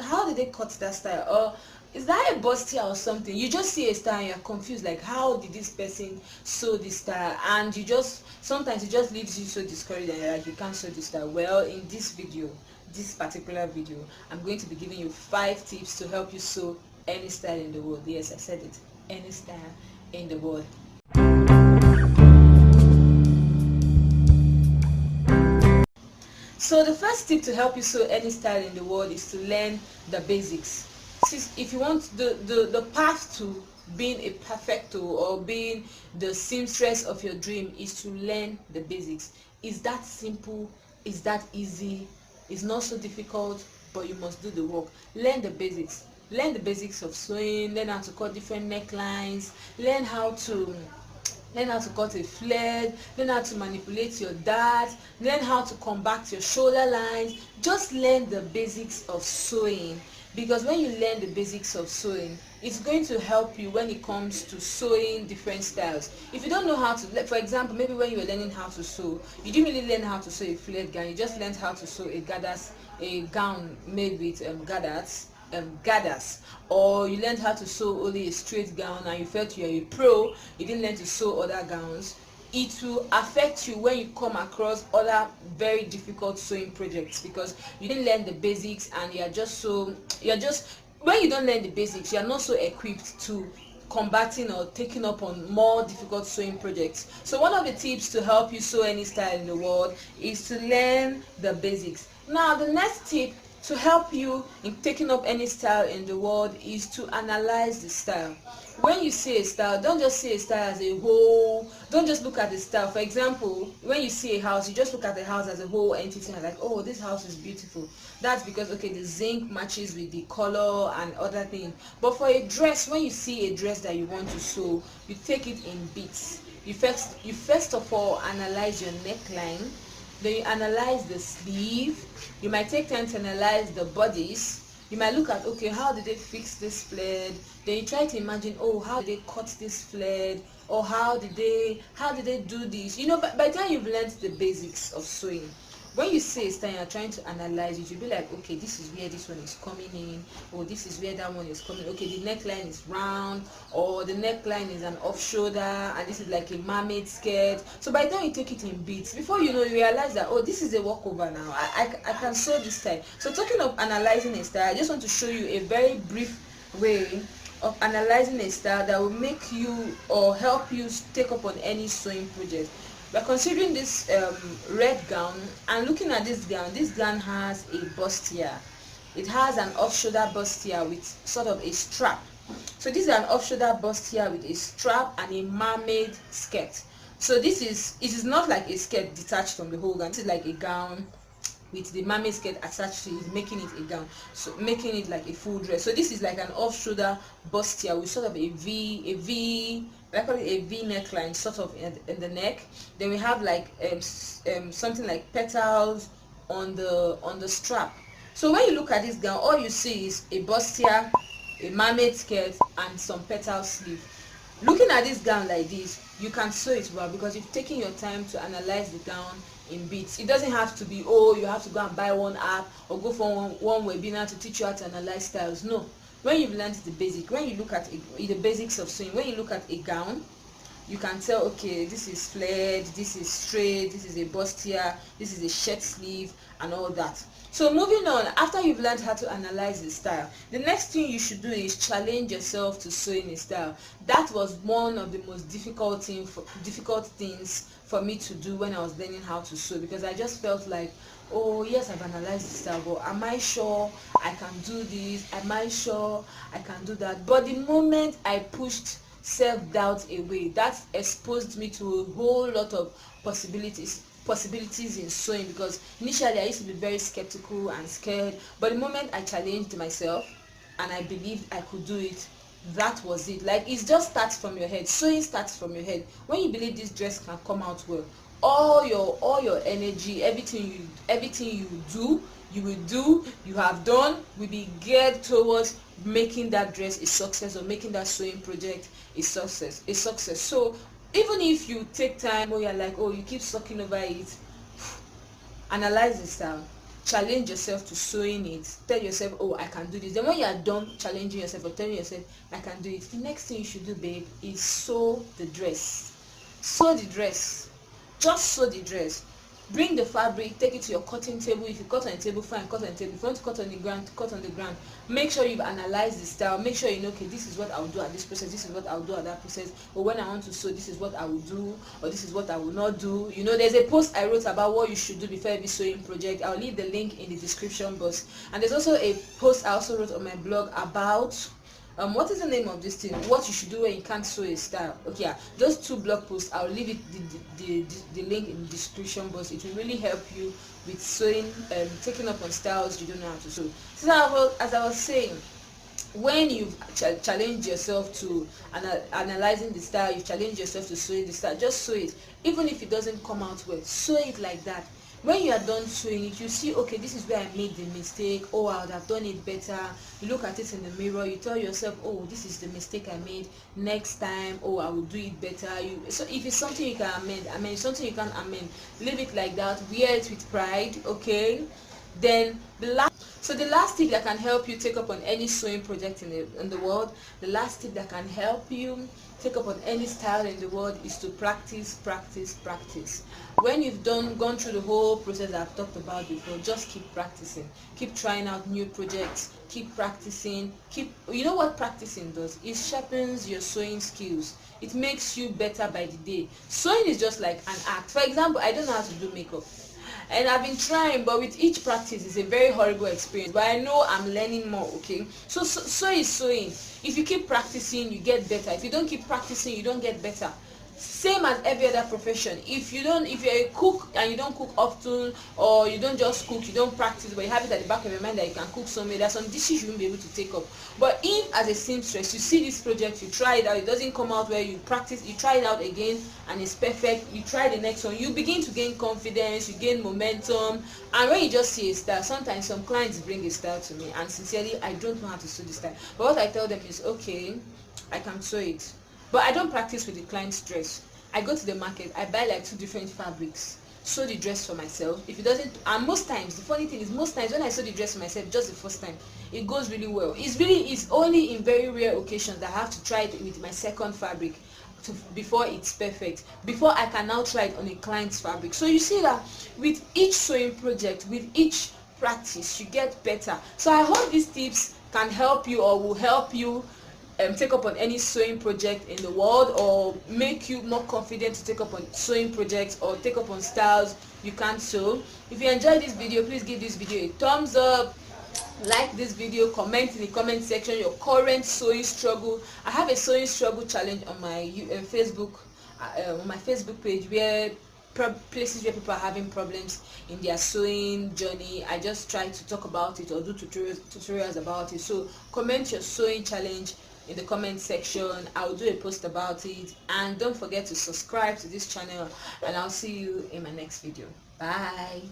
how did they cut that style, or is that a bustier or something? You just see a style and you're confused, like how did this person sew this style, and you just sometimes it just leaves you so discouraged and you're like, you can't sew this style. Well, in this video, this particular video, I'm going to be giving you 5 tips to help you sew any style in the world. Yes, I said it, any style in the world. So the first tip to help you sew any style in the world is to learn the basics. If you want the path to being a perfecto or being the seamstress of your dream is to learn the basics. It's that simple, it's that easy, it's not so difficult, but you must do the work. Learn the basics. Learn the basics of sewing, learn how to cut different necklines, learn how to cut a flared, learn how to manipulate your dart, learn how to combat your shoulder lines. Just learn the basics of sewing, because when you learn the basics of sewing, it's going to help you when it comes to sewing different styles. If you don't know how to, for example, maybe when you were learning how to sew, you didn't really learn how to sew a flared gown, you just learned how to sew a gown made with gathers, or you learned how to sew only a straight gown and you felt you are a pro, you didn't learn to sew other gowns. It will affect you when you come across other very difficult sewing projects, because you didn't learn the basics and when you don't learn the basics, you are not so equipped to combating or taking up on more difficult sewing projects. So one of the tips to help you sew any style in the world is to learn the basics. Now the next tip to help you in taking up any style in the world is to analyze the style. When you see a style, don't just see a style as a whole. Don't just look at the style. For example, when you see a house, you just look at the house as a whole entity and like, oh, this house is beautiful. That's because, okay, the zinc matches with the color and other things. But for a dress, when you see a dress that you want to sew, you take it in bits. You first of all analyze your neckline. Then you analyze the sleeve. You might take time to analyze the bodies. You might look at, okay, how did they fix this flared? Then you try to imagine, oh, how did they cut this flared? Or how did they do this? You know, by the time you've learned the basics of sewing, when you see a style and you're trying to analyze it, you'll be like, okay, this is where this one is coming in, or this is where that one is coming. Okay, the neckline is round, or the neckline is an off shoulder, and this is like a mermaid skirt. So by the time you take it in bits, before you know, you realize that, oh, this is a walkover now. I can sew this style. So talking of analyzing a style, I just want to show you a very brief way of analyzing a style that will make you or help you take up on any sewing project. By considering this red gown and looking at this gown has a bustier. It has an off-shoulder bustier with sort of a strap. So this is an off-shoulder bustier with a strap and a mermaid skirt. So it is not like a skirt detached from the whole gown. This is like a gown with the mermaid skirt attached to it, making it a gown, so making it like a full dress. So this is like an off-shoulder bustier with sort of a V neckline sort of in the neck. Then we have like something like petals on the strap. So when you look at this gown, all you see is a bustier, a mermaid skirt, and some petal sleeve. Looking at this gown like this, you can sew it well because you've taken your time to analyze the gown in bits. It doesn't have to be, oh, you have to go and buy one app or go for one webinar to teach you how to analyze styles. No. When you've learned the basic, when you look at the basics of sewing, when you look at a gown, you can tell, okay, this is flared, this is straight, this is a bustier, this is a shirt sleeve, and all that. So moving on, after you've learned how to analyze the style, the next thing you should do is challenge yourself to sewing a style. That was one of the most difficult things for me to do when I was learning how to sew, because I just felt like, oh yes, I've analyzed the style, but am I sure I can do this? Am I sure I can do that? But the moment I pushed self-doubt away, that exposed me to a whole lot of possibilities in sewing, because initially I used to be very skeptical and scared, but the moment I challenged myself and I believed I could do it, that was it. Like, it just starts from your head. Sewing starts from your head. When you believe this dress can come out well, all your energy, everything you have done will be geared towards making that dress a success, or making that sewing project a success. So even if you take time, or you're like, oh, you keep sucking over it, analyze the style. challenge yourself to sewing it. Tell yourself, oh, I can do this. Then when you are done challenging yourself or telling yourself I can do it, the next thing you should do, babe, is sew the dress. Sew the dress. Just sew the dress. Bring the fabric, take it to your cutting table. If you cut on a table, fine, cut on a table. If you want to cut on the ground, cut on the ground. Make sure you've analyzed the style. Make sure you know, okay, this is what I'll do at this process, this is what I'll do at that process. Or when I want to sew, this is what I will do, or this is what I will not do. You know, there's a post I wrote about what you should do before every sewing project. I'll leave the link in the description box. And there's also a post I also wrote on my blog about what is the name of this thing, what you should do when you can't sew a style. Okay, yeah, those 2 blog posts, I'll leave it the link in the description box. It will really help you with sewing, taking up on styles you don't know how to sew. So as I was saying, when you've challenged yourself to analyzing the style, you've challenged yourself to sewing the style, just sew it. Even if it doesn't come out well, sew it like that. When you are done sewing it, you see, okay, this is where I made the mistake. Oh, I would have done it better. You look at it in the mirror, you tell yourself, oh, this is the mistake I made. Next time, oh, I will do it better. So if it's something you can amend, something you can amend, leave it like that. Wear it with pride, okay? Then the last tip that can help you take up on any sewing project in the world, the last tip that can help you take up on any style in the world is to practice. When you've gone through the whole process I've talked about before, just keep practicing. Keep trying out new projects. Keep practicing. You know what practicing does? It sharpens your sewing skills. It makes you better by the day. Sewing is just like an act. For example, I don't know how to do makeup, and I've been trying, but with each practice it's a very horrible experience, but I know I'm learning more. Okay, so is sewing. If you keep practicing, you get better. If you don't keep practicing, you don't get better. Same as every other profession. If you're a cook and you don't cook often, or you don't just cook, you don't practice, but you have it at the back of your mind that you can cook somewhere, there's some dishes you won't be able to take up. But if as a seamstress you see this project, you try it out, it doesn't come out where you practice, you try it out again and it's perfect, you try the next one, you begin to gain confidence, you gain momentum. And when you just see a style, sometimes some clients bring a style to me and sincerely, I don't know how to sew this style, but what I tell them is, okay, I can sew it. But I don't practice with the client's dress. I go to the market, I buy like 2 different fabrics, sew the dress for myself. If it doesn't, and most times, the funny thing is, most times when I sew the dress for myself, just the first time, it goes really well. It's only in very rare occasions that I have to try it with my second fabric before it's perfect, before I can now try it on a client's fabric. So you see that with each sewing project, with each practice, you get better. So I hope these tips can help you, or will help you take up on any sewing project in the world, or make you more confident to take up on sewing projects or take up on styles you can't sew. If you enjoyed this video, please give this video a thumbs up, like this video, comment in the comment section your current sewing struggle. I have a sewing struggle challenge on my Facebook page, where places where people are having problems in their sewing journey. I just try to talk about it or do tutorials about it. So comment your sewing challenge in the comment section. I'll do a post about it, and don't forget to subscribe to this channel, and I'll see you in my next video. Bye.